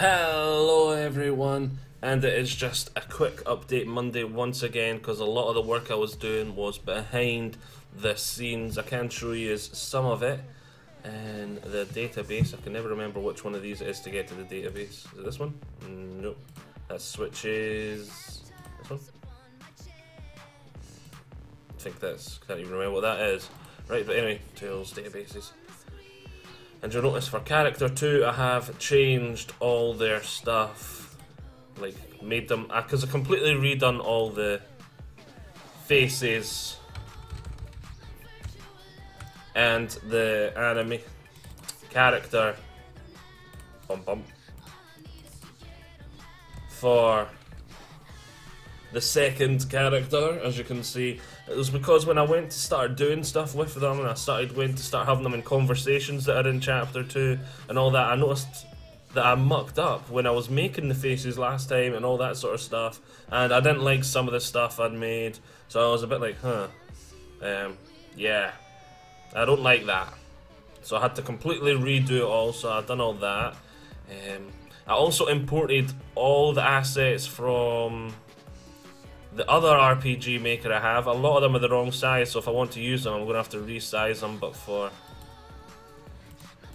Hello everyone, and it is just a quick update Monday once again because a lot of the work I was doing was behind the scenes. I can show you some of it in the database. I can never remember which one of these it is to get to the database. Is it this one? Nope. That switches this one? I think that's, can't even remember what that is. Right, but anyway, tools, databases. And you'll notice for character 2 I have changed all their stuff, like made them, because I completely redone all the faces and the anime character for the second character. As you can see, it was because when I went to start doing stuff with them and I started having them in conversations that are in chapter 2 and all that, I noticed that I mucked up when I was making the faces last time and all that sort of stuff, and I didn't like some of the stuff I'd made, so I was a bit like, yeah, I don't like that. So I had to completely redo it all, so I've done all that. I also imported all the assets from the other RPG maker I have. A lot of them are the wrong size, so if I want to use them I'm going to have to resize them, but for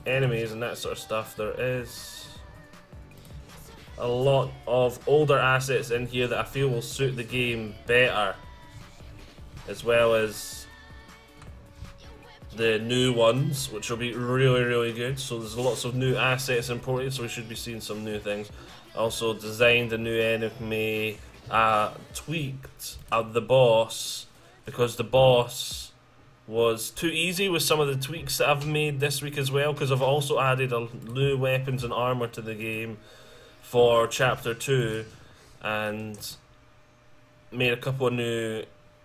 enemies and that sort of stuff there is a lot of older assets in here that I feel will suit the game better, as well as the new ones, which will be really good. So there's lots of new assets imported, so we should be seeing some new things. Also designed a new enemy, tweaked the boss because the boss was too easy with some of the tweaks that I've made this week as well, because I've also added new weapons and armor to the game for chapter 2 and made a couple of new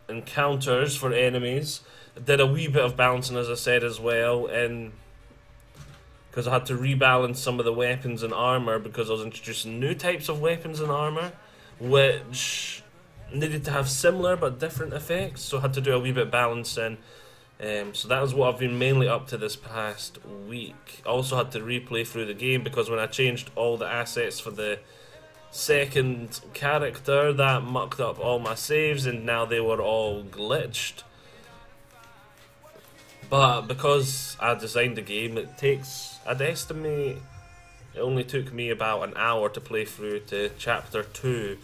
encounters for enemies. Did a wee bit of balancing, as I said, as well, and because I had to rebalance some of the weapons and armor because I was introducing new types of weapons and armor which needed to have similar but different effects, so I had to do a wee bit of balancing. So that was what I've been mainly up to this past week. I also had to replay through the game because when I changed all the assets for the second character, that mucked up all my saves and now they were all glitched. But because I designed the game, it takes, I'd estimate, it only took me about an hour to play through to chapter 2,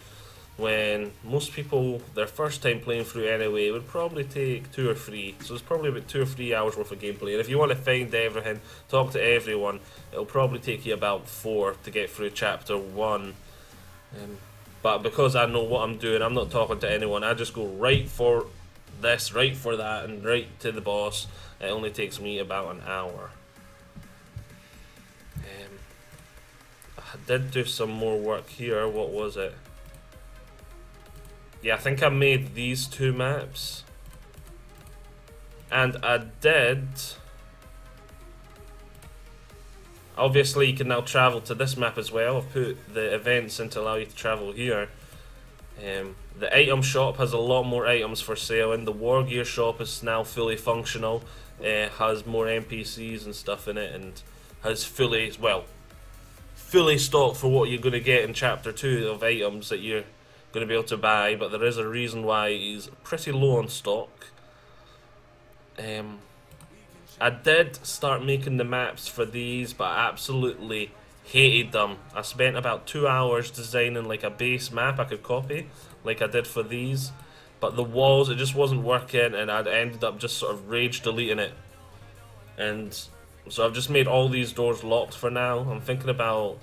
when most people, their first time playing through anyway, it would probably take 2 or 3. So it's probably about 2 or 3 hours worth of gameplay. And if you want to find everything, talk to everyone, it'll probably take you about 4 to get through chapter 1. But because I know what I'm doing, I'm not talking to anyone. I just go right for this, right for that, and right to the boss. It only takes me about an hour. I did do some more work here. What was it? Yeah, I think I made these 2 maps. And I did... Obviously you can now travel to this map as well. I've put the events in to allow you to travel here. The item shop has a lot more items for sale, and the war gear shop is now fully functional. Has more NPCs and stuff in it, and has fully stocked for what you're going to get in chapter 2 of items that you're going to be able to buy, but there is a reason why he's pretty low on stock. I did start making the maps for these, but I absolutely hated them. I spent about 2 hours designing like a base map I could copy, like I did for these, but the walls, it just wasn't working, and I'd ended up just sort of rage deleting it. And so I've just made all these doors locked for now. I'm thinking about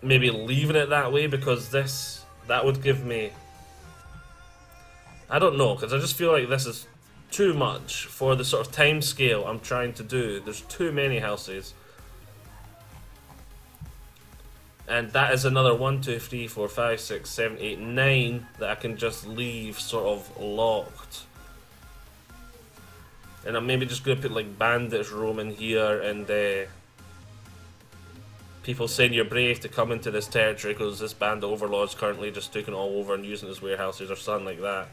maybe leaving it that way, because that would give me, I don't know, because I just feel like this is too much for the sort of time scale I'm trying to do. There's too many houses. And that is another 1, 2, 3, 4, 5, 6, 7, 8, 9 that I can just leave sort of locked. And I'm maybe just going to put like bandits roaming here, and people saying you're brave to come into this territory because this band of overlords currently just taking it all over and using it as warehouses or something like that.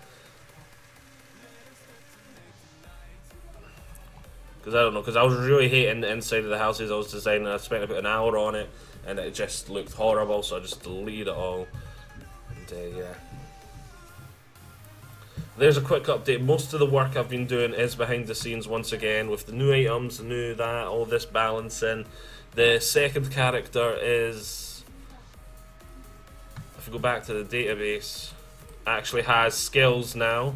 Because I don't know, because I was really hating the inside of the houses I was designing. I spent about an hour on it, and it just looked horrible, so I just deleted it all. And yeah. There's a quick update. Most of the work I've been doing is behind the scenes once again, with the new items, the new that, all this balancing. The second character is, if we go back to the database, actually has skills now.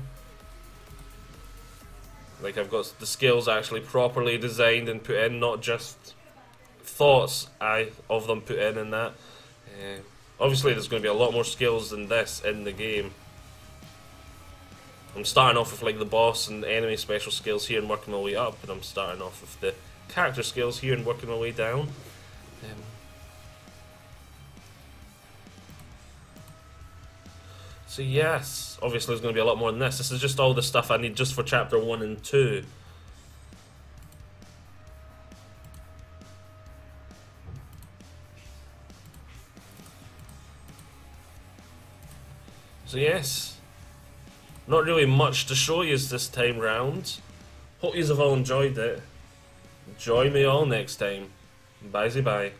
Like, I've got the skills actually properly designed and put in, not just thoughts of them put in that. Obviously there's going to be a lot more skills than this in the game. I'm starting off with like the boss and enemy special skills here and working my way up, and I'm starting off with the character skills here and working my way down. So yes, obviously there's going to be a lot more than this. This is just all the stuff I need just for chapter 1 and 2. So yes, not really much to show you this time round. Hope you have all enjoyed it. Join me all next time. Bye-bye.